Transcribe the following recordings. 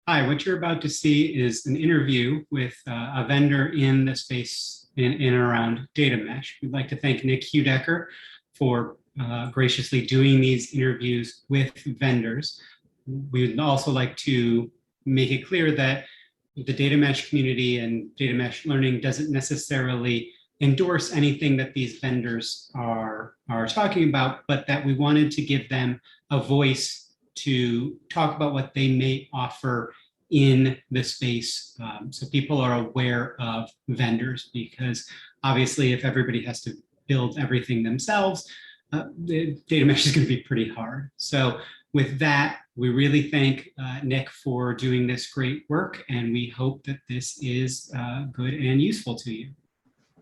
Hi, what you're about to see is an interview with a vendor in the space in and around data mesh. We'd like to thank Nick Heudecker for graciously doing these interviews with vendors. We'd also like to make it clear that the data mesh community and data mesh learning doesn't necessarily endorse anything that these vendors are talking about, but that we wanted to give them a voice to talk about what they may offer in the space, so people are aware of vendors, because obviously if everybody has to build everything themselves, the data mesh is going to be pretty hard. So with that, we really thank Nick for doing this great work, and we hope that this is good and useful to you.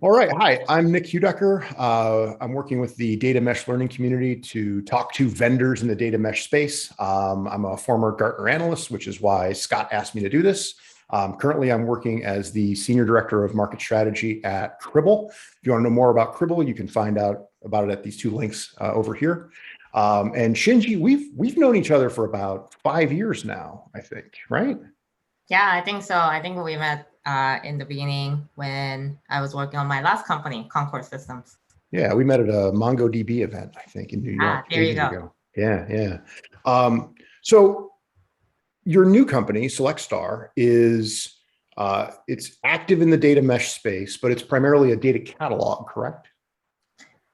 All right. Hi, I'm Nick Heudecker. I'm working with the data mesh learning community to talk to vendors in the data mesh space. I'm a former Gartner analyst, which is why Scott asked me to do this. Currently, I'm working as the Senior Director of Market Strategy at Cribl. If you want to know more about Cribl, you can find out about it at these two links over here. And Shinji, we've known each other for about 5 years now, I think, right? Yeah, I think so. I think we met in the beginning when I was working on my last company, Concord Systems. Yeah, we met at a MongoDB event, I think, in New York. There you go. Yeah. So your new company, SelectStar, is it's active in the data mesh space, but it's primarily a data catalog, correct?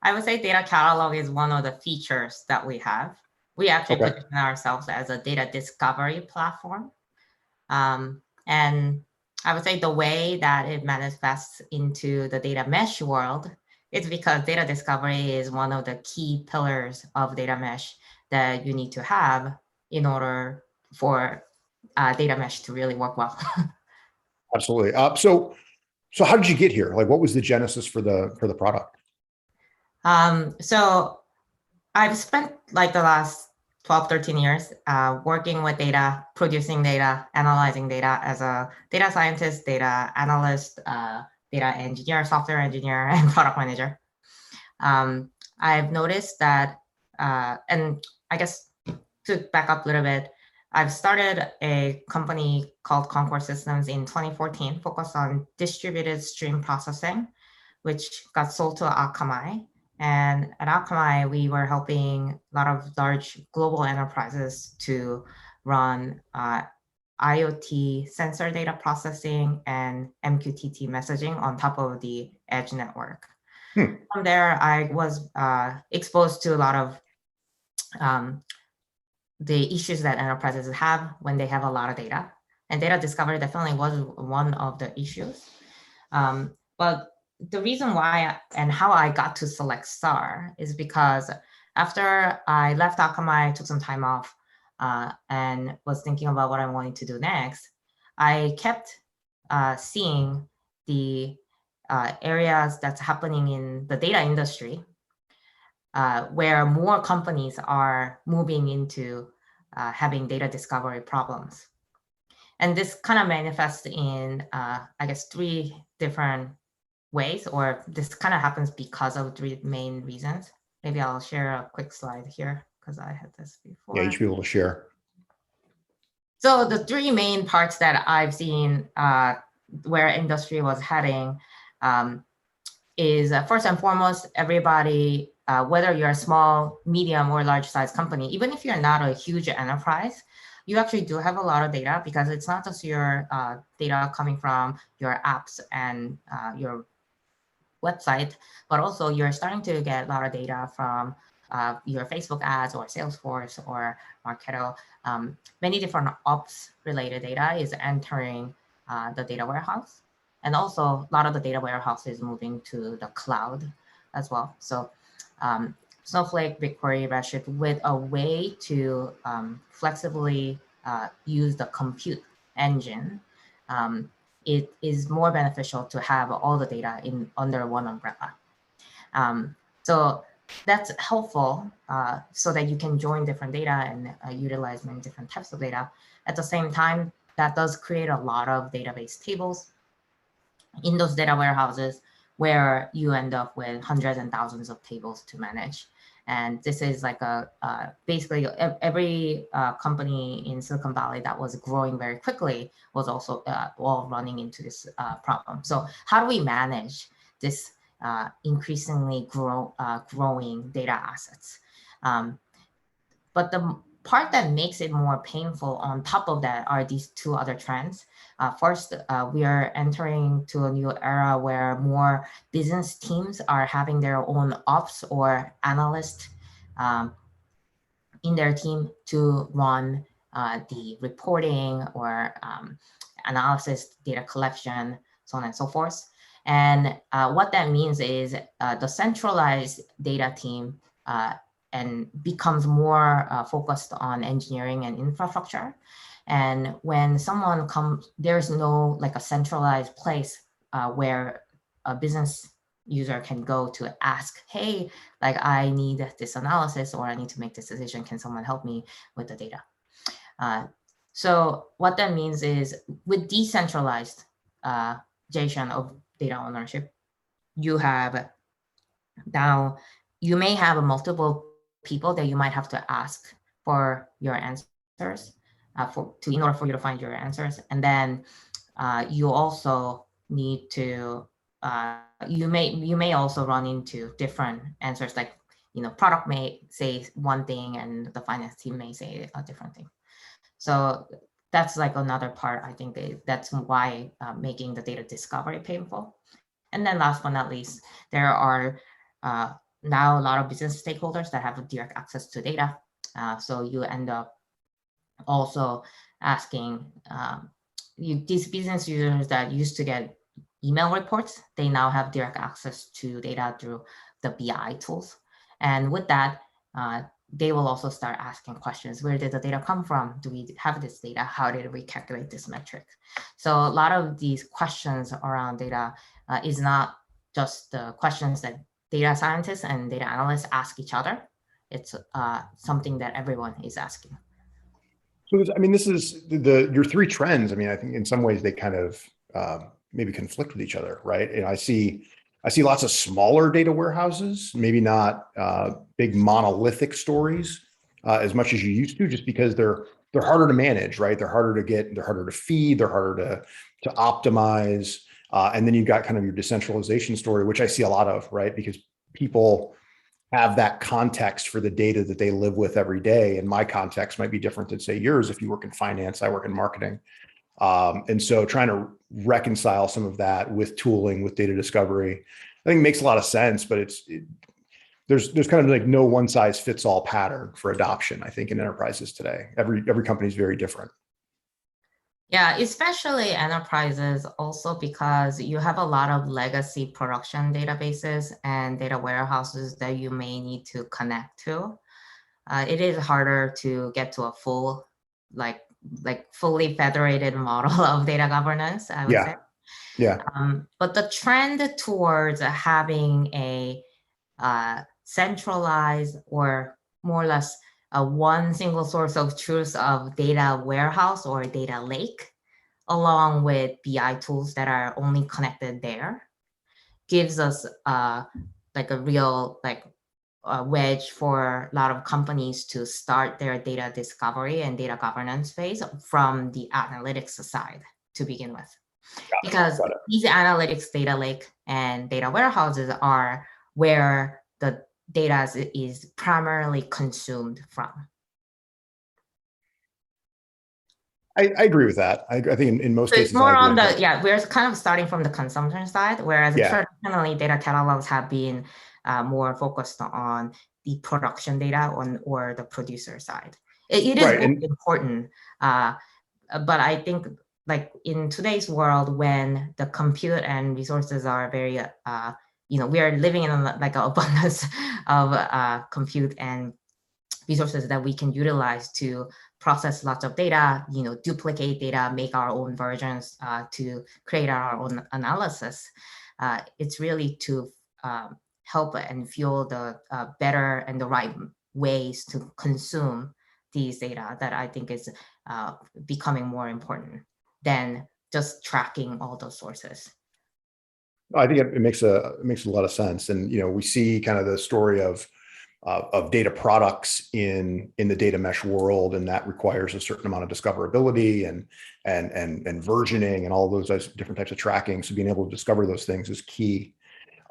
I would say data catalog is one of the features that we have. We actually position ourselves as a data discovery platform. And I would say the way that it manifests into the data mesh world is because data discovery is one of the key pillars of data mesh that you need to have in order for data mesh to really work well. Absolutely. So how did you get here? Like, what was the genesis for the product? So I've spent like the last 12, 13 years working with data, producing data, analyzing data as a data scientist, data analyst, data engineer, software engineer, and product manager. I've noticed that, and I guess to back up a little bit, I've started a company called Concord Systems in 2014, focused on distributed stream processing, which got sold to Akamai. And at Akamai, we were helping a lot of large global enterprises to run IoT sensor data processing and MQTT messaging on top of the edge network. From there, I was exposed to a lot of the issues that enterprises have when they have a lot of data. And data discovery definitely was one of the issues. But the reason why and how I got to SelectStar is because after I left Akamai, I took some time off and was thinking about what I wanted to do next. I kept seeing the areas that's happening in the data industry where more companies are moving into having data discovery problems. And this kind of manifests in, I guess, 3 different ways, or this kind of happens because of 3 main reasons. Maybe I'll share a quick slide here because I had this before. Yeah, you should be able to share. So the 3 main parts that I've seen where industry was heading is first and foremost, everybody, whether you're a small, medium, or large size company, even if you're not a huge enterprise, you actually do have a lot of data, because it's not just your data coming from your apps and your website, but also you're starting to get a lot of data from your Facebook ads or Salesforce or Marketo. Many different ops related data is entering the data warehouse. And also a lot of the data warehouse is moving to the cloud as well. So Snowflake, BigQuery, Redshift, with a way to flexibly use the compute engine, it is more beneficial to have all the data under one umbrella. So that's helpful so that you can join different data and utilize many different types of data. At the same time, that does create a lot of database tables in those data warehouses where you end up with hundreds and thousands of tables to manage. And this is like basically every company in Silicon Valley that was growing very quickly was also all running into this problem. So how do we manage this increasingly growing data assets? But the part that makes it more painful on top of that are these two other trends. First, we are entering to a new era where more business teams are having their own ops or analyst in their team to run the reporting or analysis, data collection, so on and so forth. And what that means is the centralized data team and becomes more focused on engineering and infrastructure. And when someone comes, there's no like a centralized place where a business user can go to ask, hey, like I need this analysis or I need to make this decision. Can someone help me with the data? So what that means is with decentralized generation of data ownership, you have now, you may have multiple people that you might have to ask for your answers in order for you to find your answers. And then you also need to, you may also run into different answers, like, product may say one thing and the finance team may say a different thing. So that's like another part. I think that's why making the data discovery painful. And then last but not least, there are now a lot of business stakeholders that have direct access to data. So you end up also asking these business users that used to get email reports, they now have direct access to data through the BI tools. And with that, they will also start asking questions. Where did the data come from? Do we have this data? How did we calculate this metric? So a lot of these questions around data is not just the questions that data scientists and data analysts ask each other. It's something that everyone is asking. So, I mean, this is your three trends. I mean, I think in some ways they kind of maybe conflict with each other, right? I see lots of smaller data warehouses, maybe not big monolithic stories as much as you used to, just because they're harder to manage, right? They're harder to get, they're harder to feed, they're harder to optimize. And then you've got kind of your decentralization story, which I see a lot of, right? Because people have that context for the data that they live with every day. And my context might be different than, say, yours. If you work in finance, I work in marketing. And so trying to reconcile some of that with tooling, with data discovery, I think makes a lot of sense, but there's kind of like no one size fits all pattern for adoption, I think, in enterprises today. Every company is very different. Yeah, especially enterprises also, because you have a lot of legacy production databases and data warehouses that you may need to connect to. It is harder to get to a full, like fully federated model of data governance, I would say. Yeah. But the trend towards having a centralized or more or less one single source of truth of data warehouse or data lake, along with BI tools that are only connected there, gives us like a real wedge for a lot of companies to start their data discovery and data governance phase from the analytics side to begin with. Because these analytics data lake and data warehouses are where the data is primarily consumed from. I agree with that. I think in most so cases, it's more on the, we're kind of starting from the consumption side, whereas traditionally data catalogs have been more focused on the production data or the producer side. It is important, but I think like in today's world, when the compute and resources are very, we are living in like an abundance of compute and resources that we can utilize to process lots of data, duplicate data, make our own versions to create our own analysis. It's really to help and fuel the better and the right ways to consume these data that I think is becoming more important than just tracking all those sources. I think it makes a lot of sense. And, we see kind of the story of of data products in the data mesh world, and that requires a certain amount of discoverability and versioning and all those different types of tracking. So being able to discover those things is key.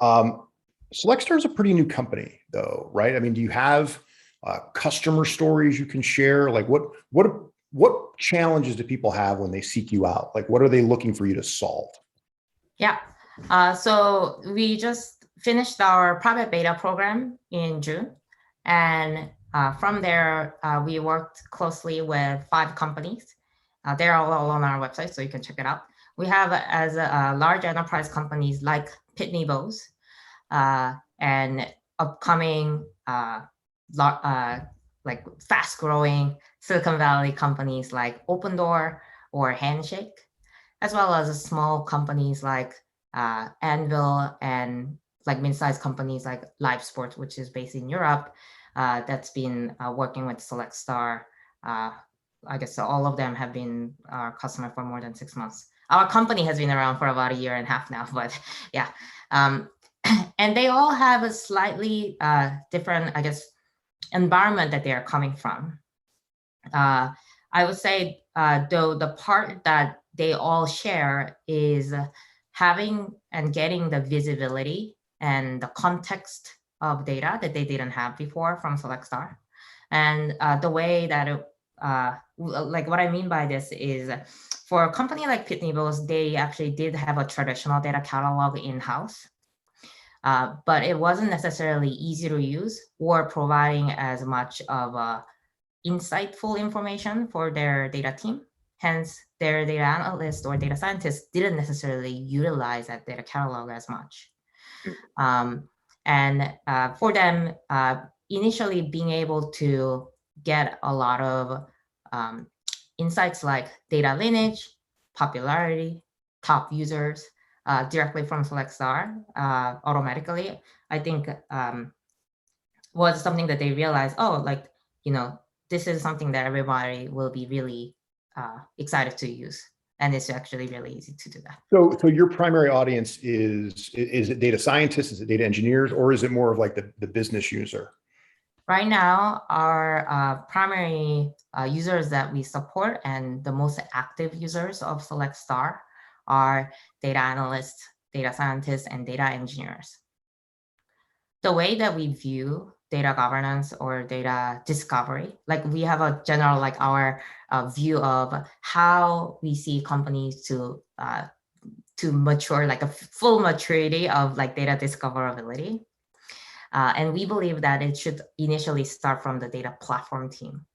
SelectStar is a pretty new company, though, right? I mean, do you have customer stories you can share? Like, what challenges do people have when they seek you out? Like, what are they looking for you to solve? Yeah. So we just finished our private beta program in June. And from there, we worked closely with 5 companies. They're all on our website, so you can check it out. We have as large enterprise companies like Pitney Bowes and upcoming like fast-growing Silicon Valley companies like Opendoor or Handshake, as well as small companies like Anvil and like mid-sized companies like Live Sports, which is based in Europe, that's been working with SelectStar. I guess so all of them have been our customer for more than 6 months. Our company has been around for about 1.5 years now, but yeah. And they all have a slightly different, I guess, environment that they are coming from. I would say, though, the part that they all share is having and getting the visibility and the context of data that they didn't have before from SelectStar. And the way that it, like what I mean by this is for a company like Pitney Bowes, they actually did have a traditional data catalog in-house, but it wasn't necessarily easy to use or providing as much of insightful information for their data team. Hence, their data analyst or data scientists didn't necessarily utilize that data catalog as much. And for them, initially being able to get a lot of insights like data lineage, popularity, top users directly from SelectStar automatically, I think was something that they realized, oh, like, you know, this is something that everybody will be really excited to use. And it's actually really easy to do that. So your primary audience is it data scientists, is it data engineers, or is it more of like the business user? Right now, our primary users that we support and the most active users of SelectStar are data analysts, data scientists, and data engineers. The way that we view data governance or data discovery, like we have a general, like our view of how we see companies to mature, like a full maturity of like data discoverability. And we believe that it should initially start from the data platform team.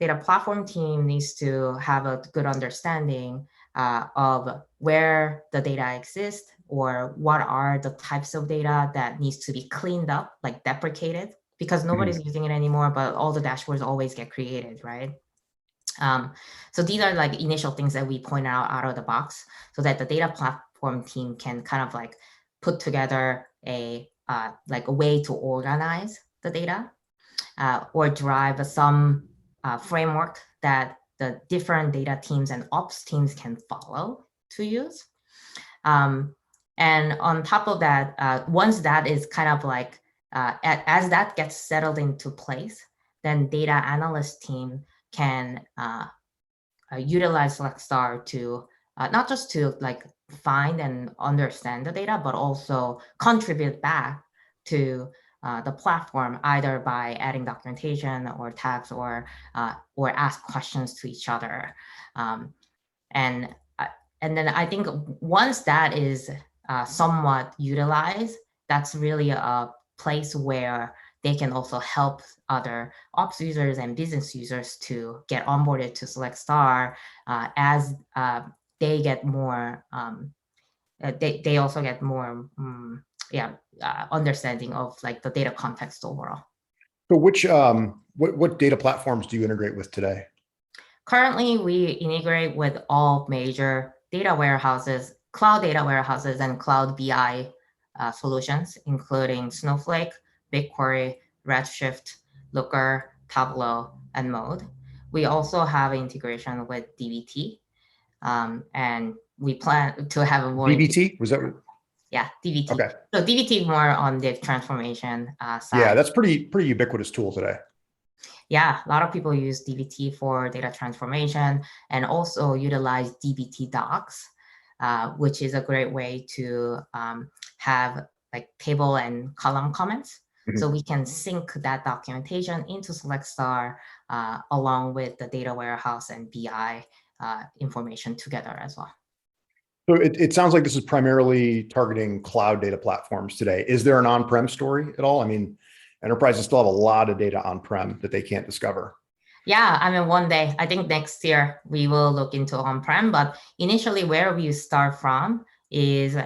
Data platform team needs to have a good understanding of where the data exists or what are the types of data that needs to be cleaned up, like deprecated, because nobody's using it anymore, but all the dashboards always get created, right? So these are like initial things that we point out of the box so that the data platform team can kind of like put together a like a way to organize the data or drive some framework that the different data teams and ops teams can follow to use. And on top of that, once that is kind of like, as that gets settled into place, then data analyst team can utilize SelectStar to not just to like find and understand the data, but also contribute back to the platform, either by adding documentation or tags or ask questions to each other. And then I think once that is somewhat utilized, that's really a place where they can also help other ops users and business users to get onboarded to SelectStar as they get more, they also get more, understanding of like the data context overall. So which, what data platforms do you integrate with today? Currently, we integrate with all major data warehouses, cloud data warehouses, and cloud BI solutions, including Snowflake, BigQuery, Redshift, Looker, Tableau, and Mode. We also have integration with dbt, and we plan to have a more dbt? Was that? Yeah, DBT. Okay. So DBT more on the transformation side. Yeah, that's pretty ubiquitous tool today. Yeah, a lot of people use DBT for data transformation and also utilize DBT docs, which is a great way to have like table and column comments. Mhm. So we can sync that documentation into SelectStar along with the data warehouse and BI information together as well. So it sounds like this is primarily targeting cloud data platforms today. Is there an on-prem story at all? I mean, enterprises still have a lot of data on-prem that they can't discover. Yeah, I mean, one day, I think next year we will look into on-prem, but initially where we start from is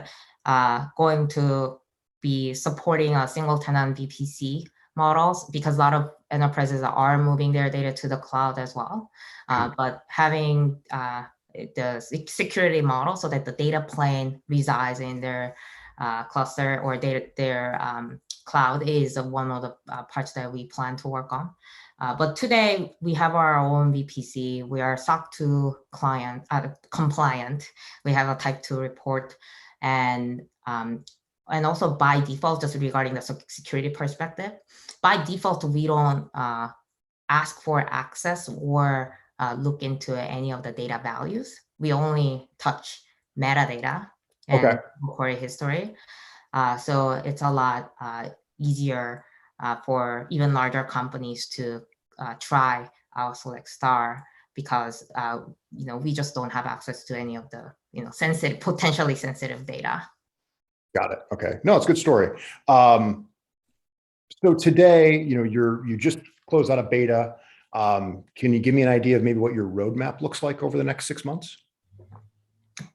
going to be supporting a single tenant VPC models because a lot of enterprises are moving their data to the cloud as well. But having the security model so that the data plane resides in their cluster or their cloud is one of the parts that we plan to work on. But today we have our own VPC. We are SOC 2 client compliant. We have a type 2 report, and also by default, just regarding the security perspective, by default we don't ask for access or look into any of the data values. We only touch metadata and query history. So it's a lot easier for even larger companies to try our SelectStar because we just don't have access to any of the sensitive, potentially sensitive data. Got it. Okay. No, it's a good story. So today, you just closed out a beta. Can you give me an idea of maybe what your roadmap looks like over the next 6 months?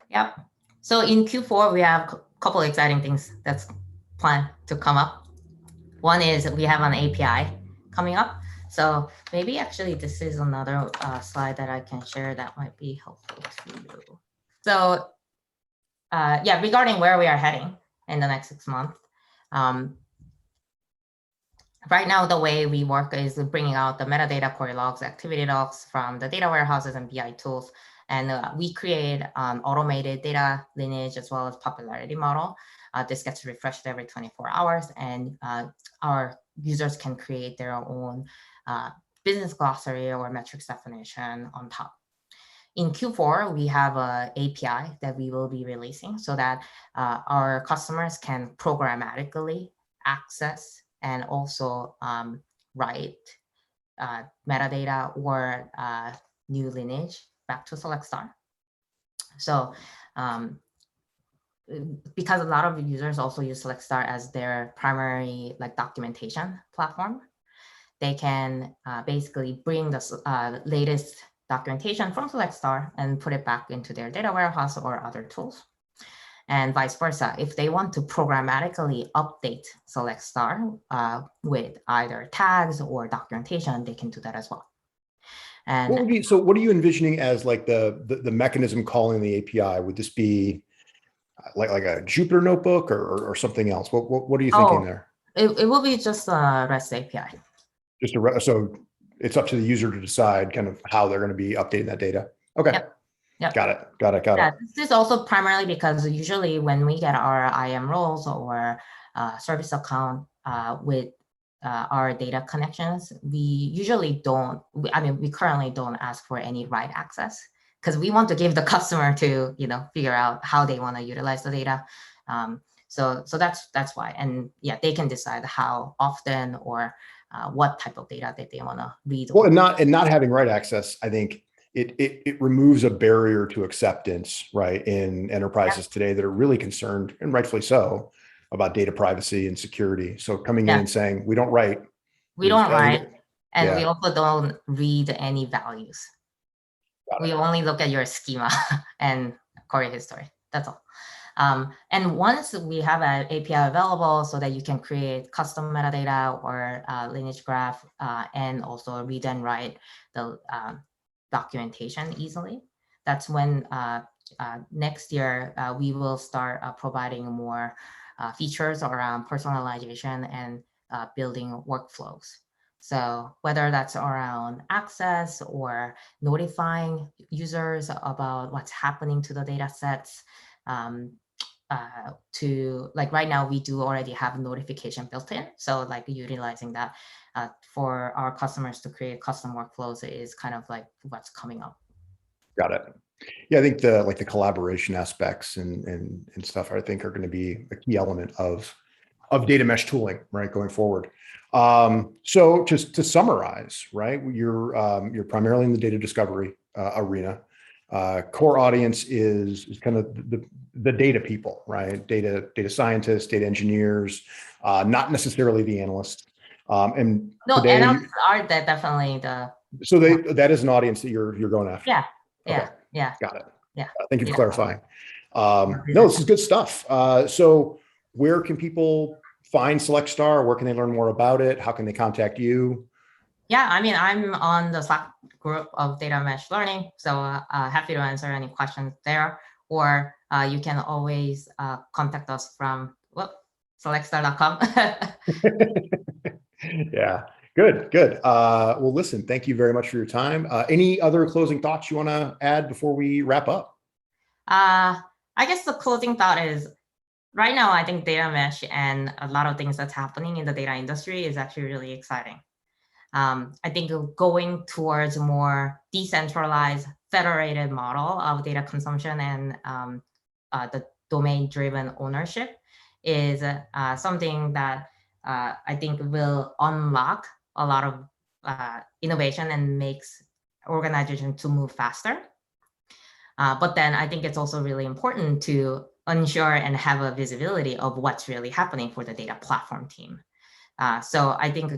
Yep. So in Q4, we have a couple of exciting things that's planned to come up. One is we have an API coming up. So maybe actually this is another slide that I can share that might be helpful to you. So yeah, regarding where we are heading in the next 6 months. Right now, the way we work is bringing out the metadata query logs, activity logs from the data warehouses and BI tools. And we create automated data lineage as well as popularity model. This gets refreshed every 24 hours, and our users can create their own business glossary or metrics definition on top. In Q4, we have an API that we will be releasing so that our customers can programmatically access and also write metadata or new lineage back to SelectStar. So because a lot of users also use SelectStar as their primary documentation platform, they can basically bring the latest documentation from SelectStar and put it back into their data warehouse or other tools. And vice versa, if they want to programmatically update SelectStar with either tags or documentation, they can do that as well. And so what are you envisioning as like the mechanism calling the API? Would this be like a Jupyter notebook or something else? What are you thinking there? It will be just a REST API. So it's up to the user to decide kind of how they're going to be updating that data. Okay. Yep. Got it. This is also primarily because usually when we get our IAM roles or service account with our data connections, we currently don't ask for any write access because we want to give the customer to figure out how they want to utilize the data. So that's why, and yeah, they can decide how often or what type of data that they want to read. Well, and not having write access, I think it removes a barrier to acceptance, right, in enterprises today that are really concerned, and rightfully so, about data privacy and security. So coming in and saying, we don't write. We don't write, and we also don't read any values. We only look at your schema and query history. That's all. And once we have an API available so that you can create custom metadata or lineage graph and also read and write the documentation easily, that's when next year we will start providing more features around personalization and building workflows. So whether that's around access or notifying users about what's happening to the data sets, to like right now we do already have notification built in. So like utilizing that for our customers to create custom workflows is kind of like what's coming up. Got it. Yeah, I think the collaboration aspects and stuff I think are going to be a key element of data mesh tooling, right, going forward. So just to summarize, right, you're primarily in the data discovery arena. Core audience is kind of the data people, right? Data scientists, data engineers, not necessarily the analysts. And no, today, analysts are definitely the. So that is an audience that you're going after. Yeah. Okay. Yeah. Yeah. Got it. Yeah. Thank you for clarifying. No, this is good stuff. So where can people find SelectStar? Where can they learn more about it? How can they contact you? Yeah, I mean, I'm on the Slack group of data mesh learning, so happy to answer any questions there. Or you can always contact us from selectstar.com. Yeah, good. Well, listen, thank you very much for your time. Any other closing thoughts you want to add before we wrap up? I guess the closing thought is, right now, I think data mesh and a lot of things that's happening in the data industry is actually really exciting. I think going towards a more decentralized, federated model of data consumption and the domain-driven ownership is something that I think will unlock a lot of innovation and makes organizations to move faster. But then I think it's also really important to ensure and have a visibility of what's really happening for the data platform team. So I think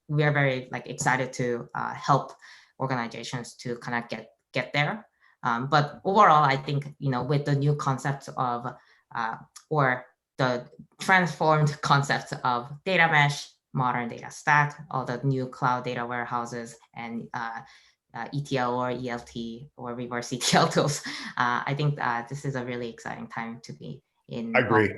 we are very excited to help organizations to kind of get there. But overall, I think with the new concepts of or the transformed concepts of data mesh, modern data stack, all the new cloud data warehouses, and ETL or ELT or reverse ETL tools, I think this is a really exciting time to be in. I agree.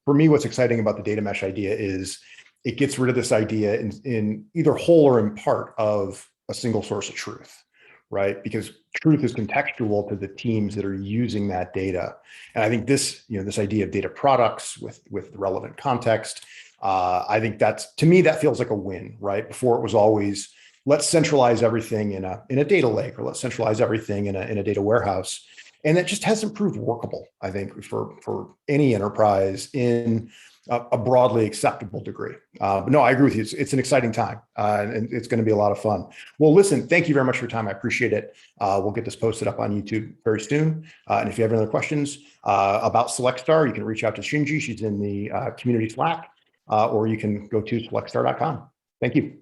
For me, what's exciting about the data mesh idea is it gets rid of this idea in either whole or in part of a single source of truth, right? Because truth is contextual to the teams that are using that data. And I think this idea of data products with relevant context, I think to me, that feels like a win, right? Before it was always, let's centralize everything in a data lake, or let's centralize everything in a data warehouse. And that just hasn't proved workable, I think, for any enterprise in a broadly acceptable degree. But no, I agree with you. It's an exciting time, and it's going to be a lot of fun. Well, listen, thank you very much for your time. I appreciate it. We'll get this posted up on YouTube very soon. And if you have any other questions about SelectStar, you can reach out to Shinji. She's in the community Slack, or you can go to selectstar.com. Thank you.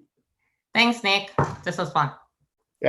Thanks, Nick. This was fun.